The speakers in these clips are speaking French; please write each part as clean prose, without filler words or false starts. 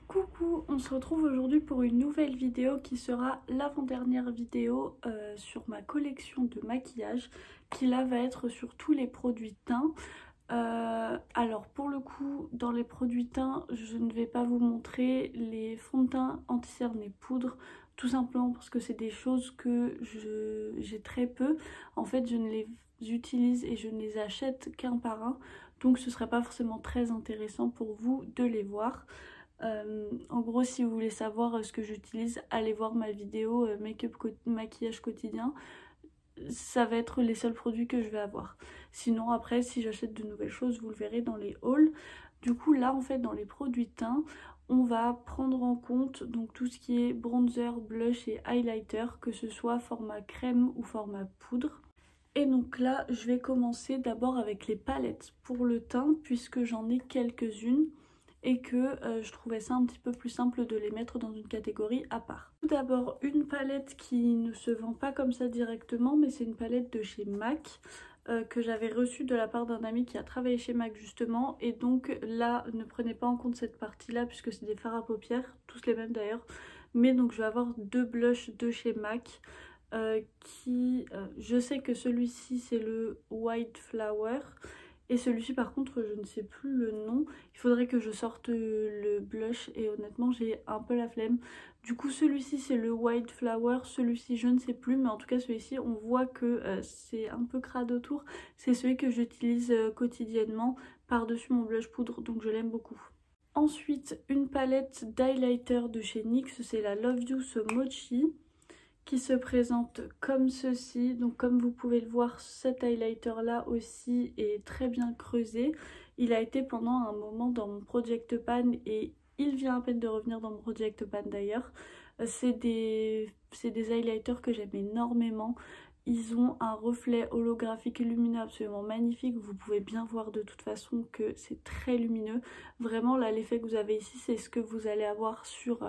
Coucou, on se retrouve aujourd'hui pour une nouvelle vidéo qui sera l'avant-dernière vidéo sur ma collection de maquillage qui là va être sur tous les produits teints. Alors pour le coup dans les produits teints je ne vais pas vous montrer les fonds de teint anti-cerne et poudre, tout simplement parce que c'est des choses que j'ai très peu. En fait je ne les utilise et je ne les achète qu'un par un, donc ce serait pas forcément très intéressant pour vous de les voir. En gros, si vous voulez savoir ce que j'utilise, allez voir ma vidéo maquillage quotidien. Ça va être les seuls produits que je vais avoir. Sinon après, si j'achète de nouvelles choses, vous le verrez dans les hauls. Du coup là en fait dans les produits teints, on va prendre en compte donc tout ce qui est bronzer, blush et highlighter, que ce soit format crème ou format poudre. Et donc là je vais commencer d'abord avec les palettes pour le teint puisque j'en ai quelques-unes et que je trouvais ça un petit peu plus simple de les mettre dans une catégorie à part. Tout d'abord une palette qui ne se vend pas comme ça directement, mais c'est une palette de chez MAC que j'avais reçue de la part d'un ami qui a travaillé chez MAC justement, et donc là ne prenez pas en compte cette partie là puisque c'est des fards à paupières, tous les mêmes d'ailleurs, mais donc je vais avoir deux blushs de chez MAC. Je sais que celui-ci c'est le White Flower et celui-ci par contre je ne sais plus le nom. Il faudrait que je sorte le blush et honnêtement j'ai un peu la flemme. Du coup celui-ci c'est le White Flower, celui-ci je ne sais plus, mais en tout cas celui-ci on voit que c'est un peu crade autour. C'est celui que j'utilise quotidiennement par-dessus mon blush poudre, donc je l'aime beaucoup. Ensuite une palette d'highlighter de chez NYX, c'est la Love You So Mochi, qui se présente comme ceci. Donc comme vous pouvez le voir, cet highlighter là aussi est très bien creusé. Il a été pendant un moment dans mon Project Pan et il vient à peine de revenir dans mon Project Pan d'ailleurs. C'est des highlighters que j'aime énormément. Ils ont un reflet holographique et lumineux absolument magnifique. Vous pouvez bien voir de toute façon que c'est très lumineux. Vraiment là l'effet que vous avez ici c'est ce que vous allez avoir sur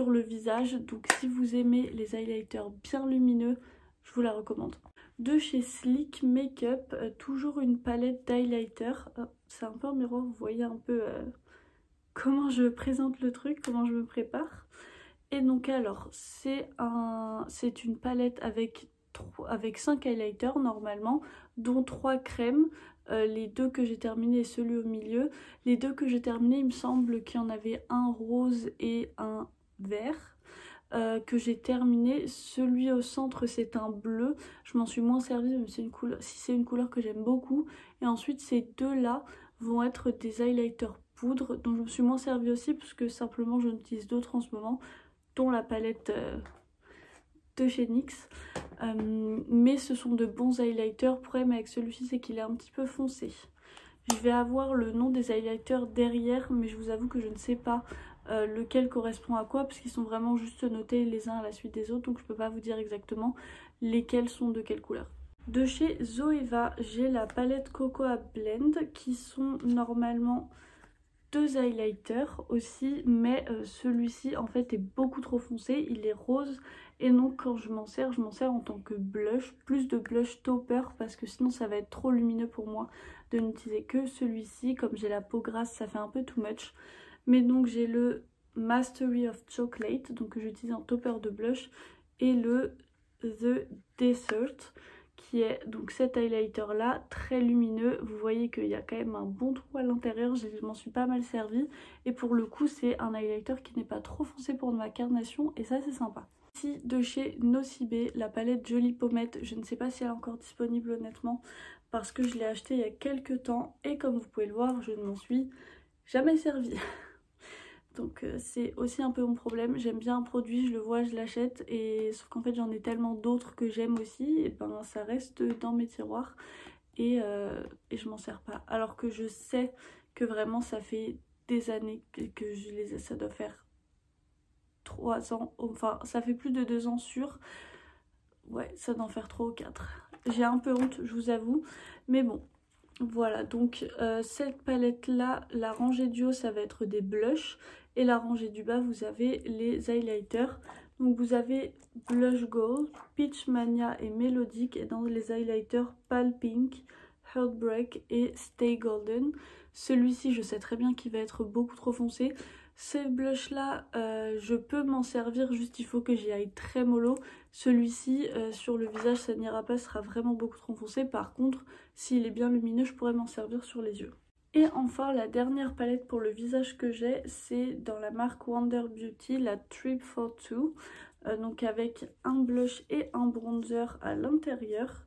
le visage. Donc si vous aimez les highlighters bien lumineux, je vous la recommande. De chez Sleek Makeup, toujours une palette d'highlighter. C'est un peu un miroir, vous voyez un peu comment je présente le truc, comment je me prépare. Et donc alors c'est une palette avec 5 highlighters normalement, dont 3 crèmes. Les deux que j'ai terminé et celui au milieu. Les deux que j'ai terminé, il me semble qu'il y en avait un rose et un vert. Que j'ai terminé. Celui au centre c'est un bleu. Je m'en suis moins servie, mais c'est une couleur que j'aime beaucoup. Et ensuite ces deux là vont être des highlighters poudre dont je me suis moins servie aussi parce que simplement j'en utilise d'autres en ce moment, dont la palette de chez NYX. Mais ce sont de bons highlighters. Le problème avec celui-ci c'est qu'il est un petit peu foncé. Je vais avoir le nom des highlighters derrière, mais je vous avoue que je ne sais pas lequel correspond à quoi parce qu'ils sont vraiment juste notés les uns à la suite des autres, donc je peux pas vous dire exactement lesquels sont de quelle couleur. De chez Zoeva, j'ai la palette Cocoa Blend qui sont normalement deux highlighters aussi, mais celui-ci en fait est beaucoup trop foncé, il est rose et donc quand je m'en sers en tant que blush, plus de blush topper parce que sinon ça va être trop lumineux pour moi de n'utiliser que celui-ci. Comme j'ai la peau grasse ça fait un peu too much, mais donc j'ai le Mastery of Chocolate donc que j'utilise en topper de blush et le The Dessert qui est donc cet highlighter là très lumineux. Vous voyez qu'il y a quand même un bon trou à l'intérieur, je m'en suis pas mal servie et pour le coup c'est un highlighter qui n'est pas trop foncé pour ma carnation et ça c'est sympa. Ici de chez Nocibé, la palette Jolie Pommette, je ne sais pas si elle est encore disponible honnêtement parce que je l'ai achetée il y a quelques temps et comme vous pouvez le voir je ne m'en suis jamais servie. Donc c'est aussi un peu mon problème, j'aime bien un produit, je le vois, je l'achète, et sauf qu'en fait j'en ai tellement d'autres que j'aime aussi, et ben ça reste dans mes tiroirs et je m'en sers pas. Alors que je sais que vraiment ça fait des années que je les ai, ça doit faire 3 ans, enfin ça fait plus de 2 ans sûr, ouais ça doit en faire 3 ou 4. J'ai un peu honte je vous avoue, mais bon. Voilà, donc cette palette là, la rangée du haut ça va être des blushs et la rangée du bas vous avez les highlighters. Donc vous avez Blush Gold, Peach Mania et Mélodique, et dans les highlighters Pale Pink, Heartbreak et Stay Golden. Celui-ci je sais très bien qu'il va être beaucoup trop foncé. Ces blushs là, je peux m'en servir, juste il faut que j'y aille très mollo. Celui-ci sur le visage ça n'ira pas, ce sera vraiment beaucoup trop foncé. Par contre s'il est bien lumineux je pourrais m'en servir sur les yeux. Et enfin la dernière palette pour le visage que j'ai, c'est dans la marque Wonder Beauty, la Trip for Two. Donc avec un blush et un bronzer à l'intérieur.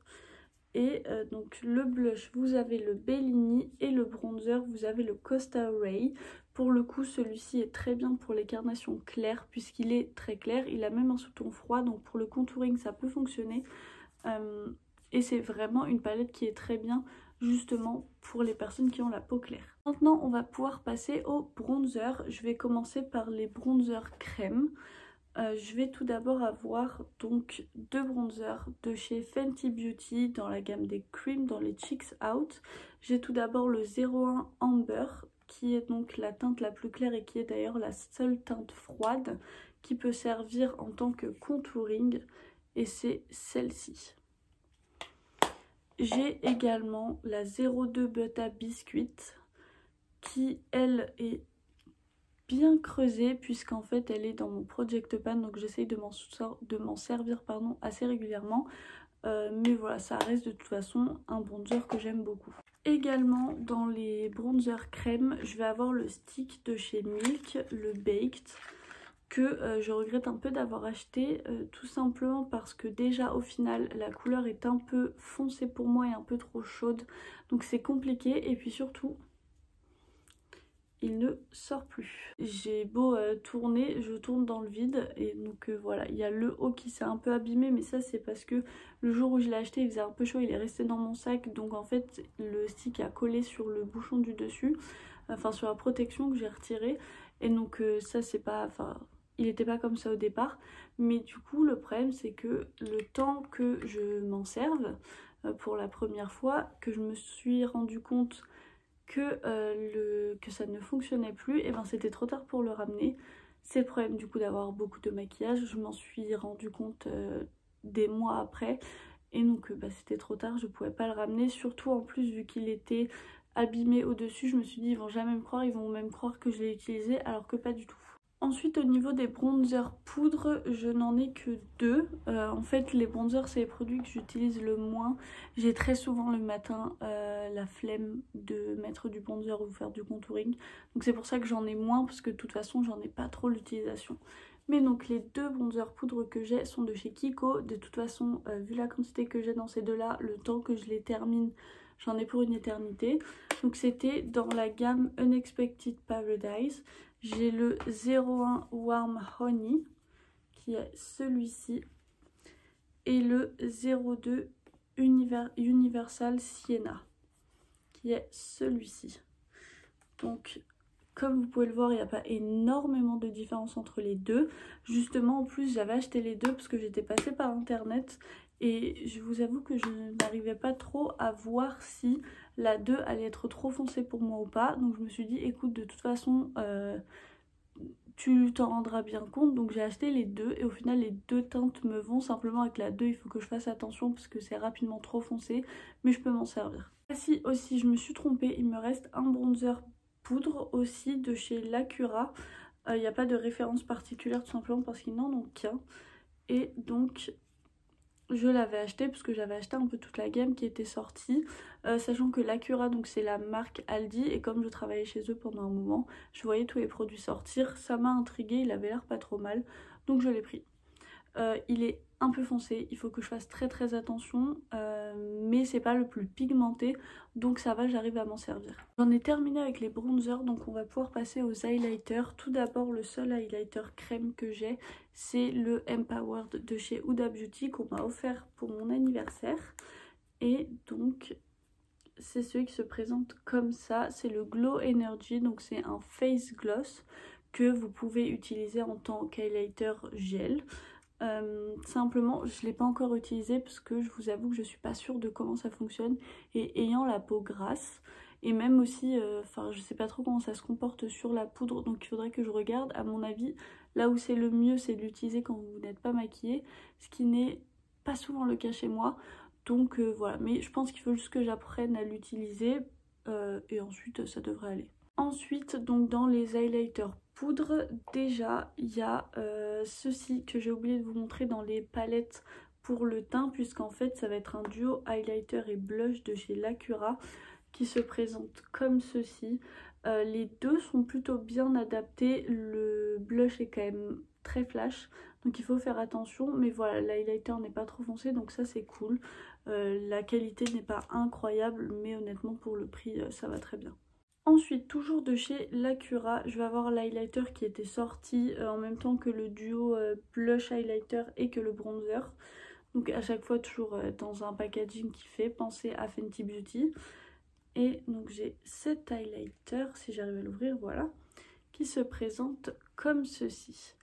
Et donc le blush vous avez le Bellini et le bronzer vous avez le Costa Ray. Pour le coup celui-ci est très bien pour les carnations claires puisqu'il est très clair, il a même un sous-ton froid donc pour le contouring ça peut fonctionner. Et c'est vraiment une palette qui est très bien justement pour les personnes qui ont la peau claire. Maintenant on va pouvoir passer au bronzer. Je vais commencer par les bronzers crème. Je vais tout d'abord avoir donc deux bronzers de chez Fenty Beauty dans la gamme des creams dans les Cheeks Out. J'ai tout d'abord le 01 Amber qui est donc la teinte la plus claire et qui est d'ailleurs la seule teinte froide qui peut servir en tant que contouring et c'est celle-ci. J'ai également la 02 Butter Biscuit qui elle est bien creusée puisqu'en fait elle est dans mon project pan donc j'essaye de m'en servir assez régulièrement. Mais voilà, ça reste de toute façon un bronzer que j'aime beaucoup. Également dans les bronzers crème, je vais avoir le stick de chez Milk, le Baked, que je regrette un peu d'avoir acheté tout simplement parce que déjà au final la couleur est un peu foncée pour moi et un peu trop chaude donc c'est compliqué et puis surtout il ne sort plus. J'ai beau tourner, je tourne dans le vide et donc voilà, il y a le haut qui s'est un peu abîmé mais ça c'est parce que le jour où je l'ai acheté il faisait un peu chaud, il est resté dans mon sac donc en fait le stick a collé sur le bouchon du dessus, enfin sur la protection que j'ai retirée et donc ça c'est pas, enfin il n'était pas comme ça au départ mais du coup le problème c'est que le temps que je m'en serve pour la première fois, que je me suis rendu compte que ça ne fonctionnait plus, et ben c'était trop tard pour le ramener. C'est le problème du coup d'avoir beaucoup de maquillage, je m'en suis rendu compte des mois après et donc bah, c'était trop tard, je pouvais pas le ramener, surtout en plus vu qu'il était abîmé au dessus, je me suis dit ils vont jamais me croire, ils vont même croire que je l'ai utilisé alors que pas du tout. Ensuite au niveau des bronzers poudre, je n'en ai que deux. En fait les bronzers c'est les produits que j'utilise le moins. J'ai très souvent le matin la flemme de mettre du bronzer ou faire du contouring. Donc c'est pour ça que j'en ai moins parce que de toute façon j'en ai pas trop l'utilisation. Mais donc les deux bronzers poudre que j'ai sont de chez Kiko. De toute façon vu la quantité que j'ai dans ces deux là, le temps que je les termine j'en ai pour une éternité. Donc c'était dans la gamme Unexpected Paradise. J'ai le 01 Warm Honey qui est celui-ci et le 02 Universal Sienna qui est celui-ci. Donc comme vous pouvez le voir il n'y a pas énormément de différence entre les deux. Justement en plus j'avais acheté les deux parce que j'étais passée par internet et je vous avoue que je n'arrivais pas trop à voir si la 2 allait être trop foncée pour moi ou pas. Donc je me suis dit écoute de toute façon tu t'en rendras bien compte. Donc j'ai acheté les deux et au final les deux teintes me vont. Simplement avec la 2 il faut que je fasse attention parce que c'est rapidement trop foncé mais je peux m'en servir. Si aussi je me suis trompée, il me reste un bronzer poudre aussi de chez Lacura. Il n'y a pas de référence particulière tout simplement parce qu'ils n'en ont qu'un. Et donc je l'avais acheté parce que j'avais acheté un peu toute la gamme qui était sortie. Sachant que Lacura donc c'est la marque Aldi et comme je travaillais chez eux pendant un moment, je voyais tous les produits sortir. Ça m'a intriguée, il avait l'air pas trop mal donc je l'ai pris. Il est un peu foncé, il faut que je fasse très attention, mais c'est pas le plus pigmenté donc ça va, j'arrive à m'en servir. J'en ai terminé avec les bronzers donc on va pouvoir passer aux highlighters. Tout d'abord le seul highlighter crème que j'ai c'est le Empowered de chez Huda Beauty qu'on m'a offert pour mon anniversaire et donc c'est celui qui se présente comme ça, c'est le Glow Energy donc c'est un face gloss que vous pouvez utiliser en tant qu'highlighter gel. Simplement je ne l'ai pas encore utilisé parce que je vous avoue que je suis pas sûre de comment ça fonctionne et ayant la peau grasse et même aussi enfin je sais pas trop comment ça se comporte sur la poudre donc il faudrait que je regarde. À mon avis là où c'est le mieux c'est de l'utiliser quand vous n'êtes pas maquillée, ce qui n'est pas souvent le cas chez moi donc voilà, mais je pense qu'il faut juste que j'apprenne à l'utiliser et ensuite ça devrait aller. Ensuite donc dans les highlighters poudre, déjà il y a ceci que j'ai oublié de vous montrer dans les palettes pour le teint, puisqu'en fait ça va être un duo highlighter et blush de chez Lacura qui se présente comme ceci. Les deux sont plutôt bien adaptés, le blush est quand même très flash donc il faut faire attention, mais voilà, l'highlighter n'est pas trop foncé donc ça c'est cool. La qualité n'est pas incroyable mais honnêtement pour le prix ça va très bien. Ensuite, toujours de chez Lacura, je vais avoir l'highlighter qui était sorti en même temps que le duo blush highlighter et que le bronzer. Donc à chaque fois toujours dans un packaging qui fait penser à Fenty Beauty. Et donc j'ai cet highlighter, si j'arrive à l'ouvrir, voilà, qui se présente comme ceci.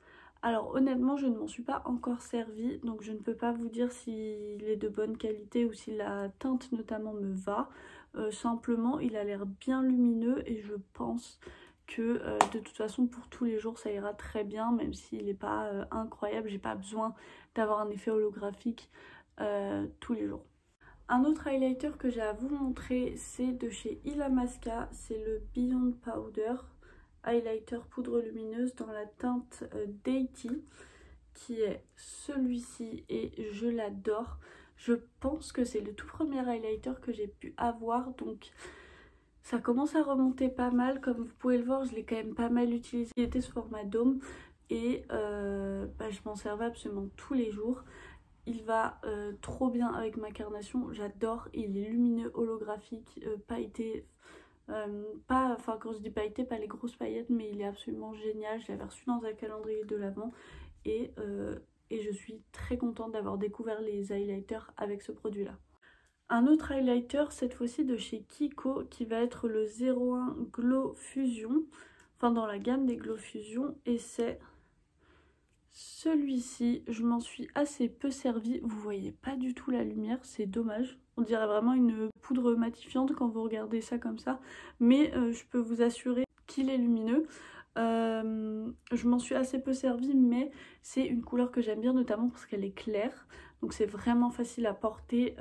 Alors honnêtement je ne m'en suis pas encore servi, donc je ne peux pas vous dire s'il est de bonne qualité ou si la teinte notamment me va. Simplement il a l'air bien lumineux et je pense que de toute façon pour tous les jours ça ira très bien, même s'il n'est pas incroyable, j'ai pas besoin d'avoir un effet holographique tous les jours. Un autre highlighter que j'ai à vous montrer, c'est de chez Illamasqua, c'est le Beyond Powder highlighter poudre lumineuse dans la teinte Dainty, qui est celui-ci et je l'adore. Je pense que c'est le tout premier highlighter que j'ai pu avoir, donc ça commence à remonter pas mal. Comme vous pouvez le voir, je l'ai quand même pas mal utilisé. Il était sous format dôme et je m'en servais absolument tous les jours. Il va trop bien avec ma carnation, j'adore, il est lumineux, holographique, pailleté, enfin quand je dis pailleté, pas les grosses paillettes, mais il est absolument génial. Je l'avais reçu dans un calendrier de l'Avent et je suis très contente d'avoir découvert les highlighters avec ce produit là. Un autre highlighter, cette fois-ci de chez Kiko, qui va être le 01 Glow Fusion, enfin dans la gamme des Glow Fusion, et c'est celui-ci. Je m'en suis assez peu servi, vous voyez pas du tout la lumière, c'est dommage. On dirait vraiment une poudre matifiante quand vous regardez ça comme ça, mais je peux vous assurer qu'il est lumineux. Je m'en suis assez peu servi, mais c'est une couleur que j'aime bien, notamment parce qu'elle est claire, donc c'est vraiment facile à porter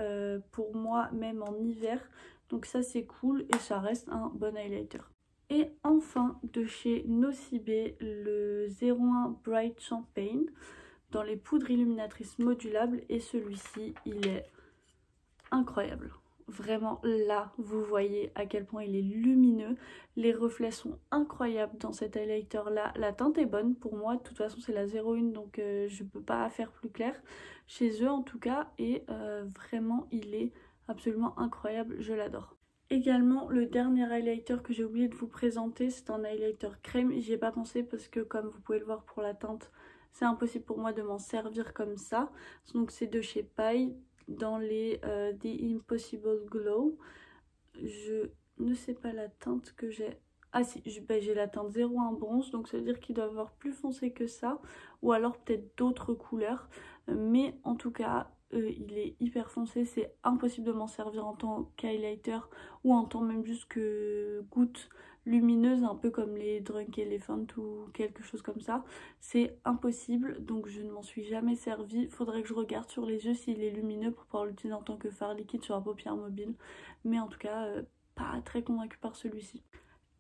pour moi, même en hiver, donc ça c'est cool et ça reste un bon highlighter. Et enfin de chez Nocibé, le 01 Bright Champagne dans les poudres illuminatrices modulables, et celui-ci il est incroyable. Vraiment là vous voyez à quel point il est lumineux, les reflets sont incroyables dans cet highlighter là, la teinte est bonne pour moi, de toute façon c'est la 01 donc je peux pas faire plus clair chez eux en tout cas, et vraiment il est absolument incroyable, je l'adore. Également, le dernier highlighter que j'ai oublié de vous présenter, c'est un highlighter crème. J'y ai pas pensé parce que comme vous pouvez le voir pour la teinte, c'est impossible pour moi de m'en servir comme ça. Donc c'est de chez Paille dans les The Impossible Glow. Je ne sais pas la teinte que j'ai. Ah si, j'ai la teinte 01 bronze, donc ça veut dire qu'il doit avoir plus foncé que ça. Ou alors peut-être d'autres couleurs. Mais en tout cas, il est hyper foncé, c'est impossible de m'en servir en tant qu'highlighter ou en tant même juste que goutte lumineuse, un peu comme les Drunk Elephant ou quelque chose comme ça. C'est impossible, donc je ne m'en suis jamais servi. Faudrait que je regarde sur les yeux s'il est lumineux pour pouvoir l'utiliser en tant que fard liquide sur la paupière mobile. Mais en tout cas, pas très convaincue par celui-ci.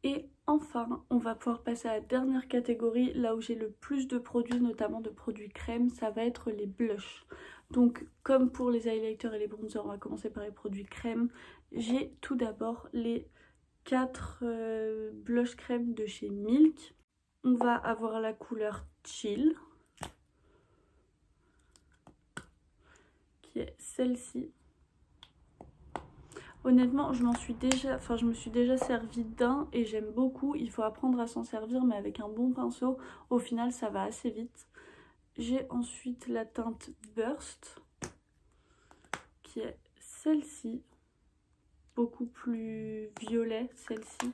Et enfin, on va pouvoir passer à la dernière catégorie, là où j'ai le plus de produits, notamment de produits crème, ça va être les blushs. Donc comme pour les highlighters et les bronzers, on va commencer par les produits crème. J'ai tout d'abord les 4 blush crème de chez Milk. On va avoir la couleur Chill, qui est celle-ci. Honnêtement, je me suis déjà servi d'un et j'aime beaucoup. Il faut apprendre à s'en servir, mais avec un bon pinceau, au final, ça va assez vite. J'ai ensuite la teinte Burst, qui est celle-ci, beaucoup plus violet, celle-ci.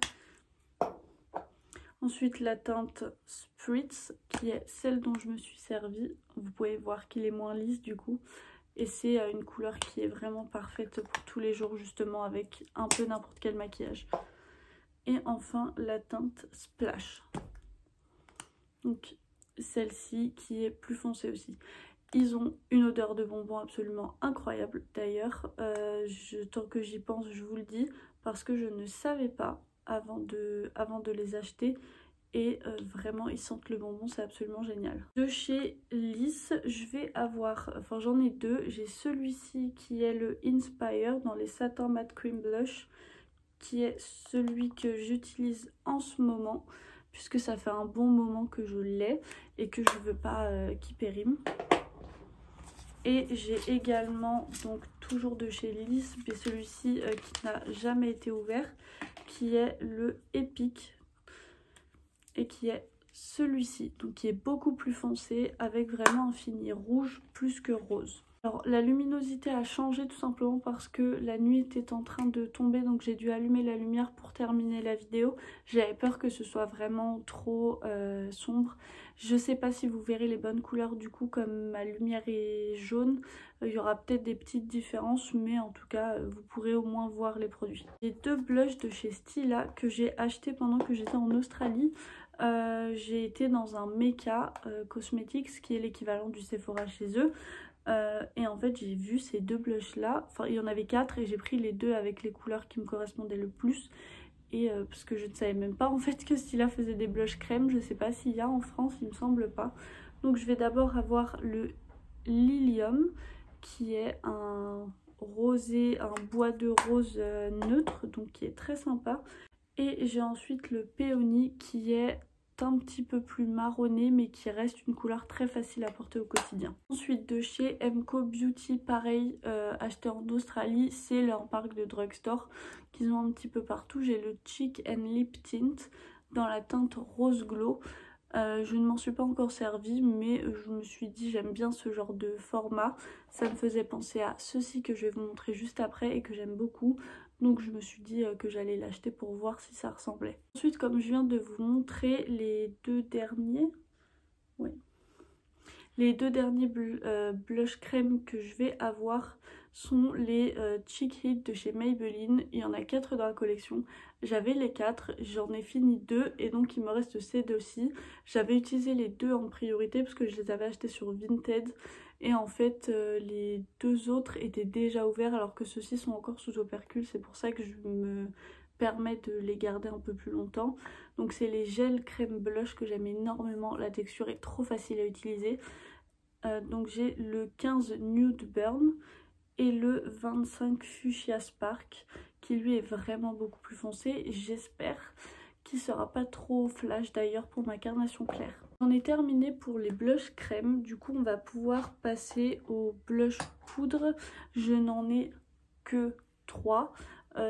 Ensuite, la teinte Spritz, qui est celle dont je me suis servie. Vous pouvez voir qu'il est moins lisse du coup. Et c'est une couleur qui est vraiment parfaite pour tous les jours, justement, avec un peu n'importe quel maquillage. Et enfin, la teinte Splash. Donc, celle-ci qui est plus foncée aussi. Ils ont une odeur de bonbons absolument incroyable. D'ailleurs, tant que j'y pense, je vous le dis, parce que je ne savais pas avant de les acheter. et vraiment ils sentent le bonbon, c'est absolument génial. De chez Liss, je vais avoir, enfin j'en ai deux, j'ai celui-ci qui est le Inspire dans les Satin Matte Cream Blush, qui est celui que j'utilise en ce moment puisque ça fait un bon moment que je l'ai et que je veux pas qu'il périme. Et j'ai également, donc toujours de chez Liss, mais celui-ci qui n'a jamais été ouvert, qui est le Epic et qui est celui-ci, donc qui est beaucoup plus foncé avec vraiment un fini rouge plus que rose. Alors la luminosité a changé tout simplement parce que la nuit était en train de tomber, donc j'ai dû allumer la lumière pour terminer la vidéo. J'avais peur que ce soit vraiment trop sombre. Je sais pas si vous verrez les bonnes couleurs du coup, comme ma lumière est jaune. Il y aura peut-être des petites différences, mais en tout cas vous pourrez au moins voir les produits. J'ai deux blushs de chez Stila que j'ai acheté pendant que j'étais en Australie. J'ai été dans un Mecca Cosmetics qui est l'équivalent du Sephora chez eux. Et en fait j'ai vu ces deux blushs là, enfin il y en avait 4 et j'ai pris les deux avec les couleurs qui me correspondaient le plus. Et parce que je ne savais même pas en fait que Stila faisait des blushs crème, je sais pas s'il y a en France, il me semble pas. Donc je vais d'abord avoir le Lilium qui est un rosé, un bois de rose neutre, donc qui est très sympa. Et j'ai ensuite le Peony qui est un petit peu plus marronné mais qui reste une couleur très facile à porter au quotidien. Ensuite de chez MCO Beauty, pareil, acheté en Australie, c'est leur marque de drugstore qu'ils ont un petit peu partout. J'ai le Cheek and Lip Tint dans la teinte Rose Glow. Je ne m'en suis pas encore servi, mais je me suis dit j'aime bien ce genre de format. Ça me faisait penser à ceci que je vais vous montrer juste après et que j'aime beaucoup. Donc je me suis dit que j'allais l'acheter pour voir si ça ressemblait. Ensuite, comme je viens de vous montrer les deux derniers, les deux derniers blush crème que je vais avoir sont les Cheek Hit de chez Maybelline. Il y en a 4 dans la collection. J'avais les 4, j'en ai fini 2 et donc il me reste ces deux-ci. J'avais utilisé les deux en priorité parce que je les avais achetés sur Vinted. Et en fait les deux autres étaient déjà ouverts alors que ceux-ci sont encore sous opercule. C'est pour ça que je me permets de les garder un peu plus longtemps. Donc c'est les gels crème blush que j'aime énormément. La texture est trop facile à utiliser. Donc j'ai le 15 Nude Burn et le 25 Fuchsia Spark qui lui est vraiment beaucoup plus foncé. J'espère qu'il sera pas trop flash d'ailleurs pour ma carnation claire. On est terminé pour les blushs crème. Du coup on va pouvoir passer au blush poudre. Je n'en ai que 3.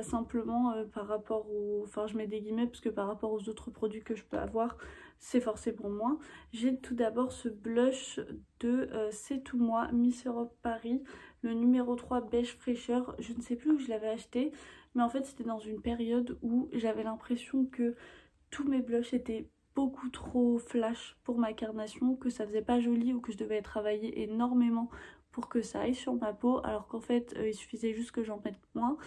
Simplement par rapport aux... Enfin je mets des guillemets parce que par rapport aux autres produits que je peux avoir, c'est forcément moins. J'ai tout d'abord ce blush de C'est Tout Moi Miss Europe Paris, le numéro 3 beige fraîcheur. Je ne sais plus où je l'avais acheté, mais en fait c'était dans une période où j'avais l'impression que tous mes blushs étaient beaucoup trop flash pour ma carnation, que ça faisait pas joli ou que je devais travailler énormément pour que ça aille sur ma peau, alors qu'en fait il suffisait juste que j'en mette moins.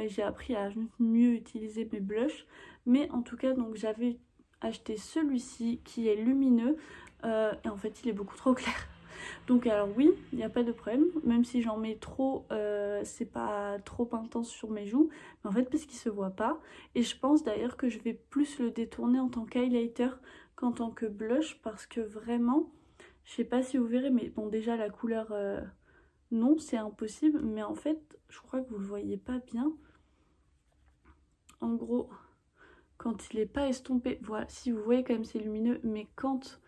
J'ai appris à mieux utiliser mes blushs, mais en tout cas donc j'avais acheté celui-ci qui est lumineux et en fait il est beaucoup trop clair. Donc alors oui, il n'y a pas de problème, même si j'en mets trop, c'est pas trop intense sur mes joues, mais en fait parce qu'il se voit pas. Et je pense d'ailleurs que je vais plus le détourner en tant qu'highlighter qu'en tant que blush, parce que vraiment, je sais pas si vous verrez, mais bon déjà la couleur, non c'est impossible, mais en fait je crois que vous le voyez pas bien. En gros, quand il est pas estompé, voilà, si vous voyez quand même c'est lumineux, mais quand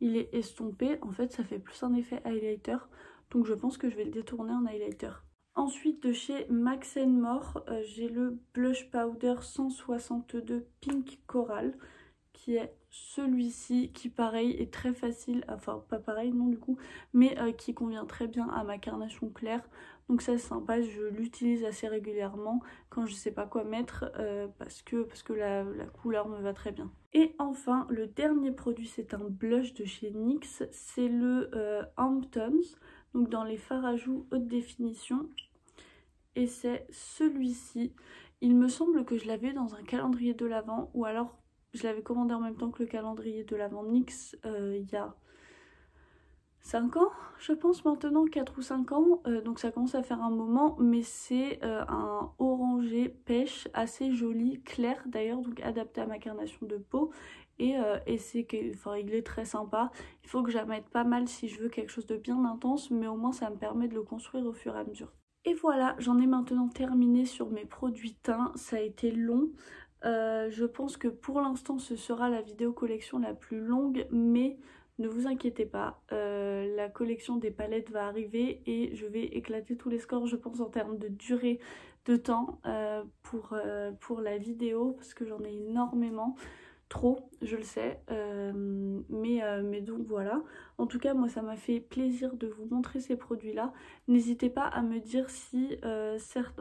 il est estompé, en fait ça fait plus un effet highlighter, donc je pense que je vais le détourner en highlighter. Ensuite de chez Max More, j'ai le blush powder 162 Pink Coral, qui est celui-ci, qui pareil est très facile, enfin pas pareil non du coup, mais qui convient très bien à ma carnation claire. Donc ça c'est sympa, je l'utilise assez régulièrement quand je sais pas quoi mettre parce que la couleur me va très bien. Et enfin le dernier produit, c'est un blush de chez NYX, c'est le Hamptons, donc dans les fards à joues haute définition. Et c'est celui-ci. Il me semble que je l'avais dans un calendrier de l'Avent, ou alors je l'avais commandé en même temps que le calendrier de l'Avent NYX il y a 5 ans, je pense maintenant, 4 ou 5 ans, donc ça commence à faire un moment, mais c'est un orangé pêche assez joli, clair d'ailleurs, donc adapté à ma carnation de peau, et c'est que, enfin, il est très sympa. Il faut que j'en mette pas mal si je veux quelque chose de bien intense, mais au moins ça me permet de le construire au fur et à mesure. Et voilà, j'en ai maintenant terminé sur mes produits teints. Ça a été long. Je pense que pour l'instant ce sera la vidéo collection la plus longue, mais ne vous inquiétez pas, la collection des palettes va arriver et je vais éclater tous les scores, je pense, en termes de durée de temps pour la vidéo, parce que j'en ai énormément. Trop, je le sais, mais donc voilà. En tout cas, moi ça m'a fait plaisir de vous montrer ces produits là. N'hésitez pas à me dire si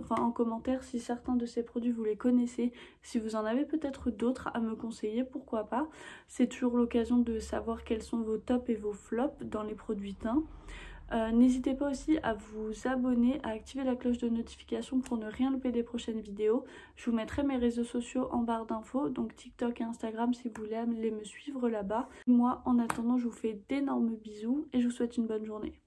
en commentaire si certains de ces produits vous les connaissez, si vous en avez peut-être d'autres à me conseiller, pourquoi pas. C'est toujours l'occasion de savoir quels sont vos tops et vos flops dans les produits teints. N'hésitez pas aussi à vous abonner, à activer la cloche de notification pour ne rien louper des prochaines vidéos. Je vous mettrai mes réseaux sociaux en barre d'infos, donc TikTok et Instagram si vous voulez aller me suivre là-bas. Moi, en attendant, je vous fais d'énormes bisous et je vous souhaite une bonne journée.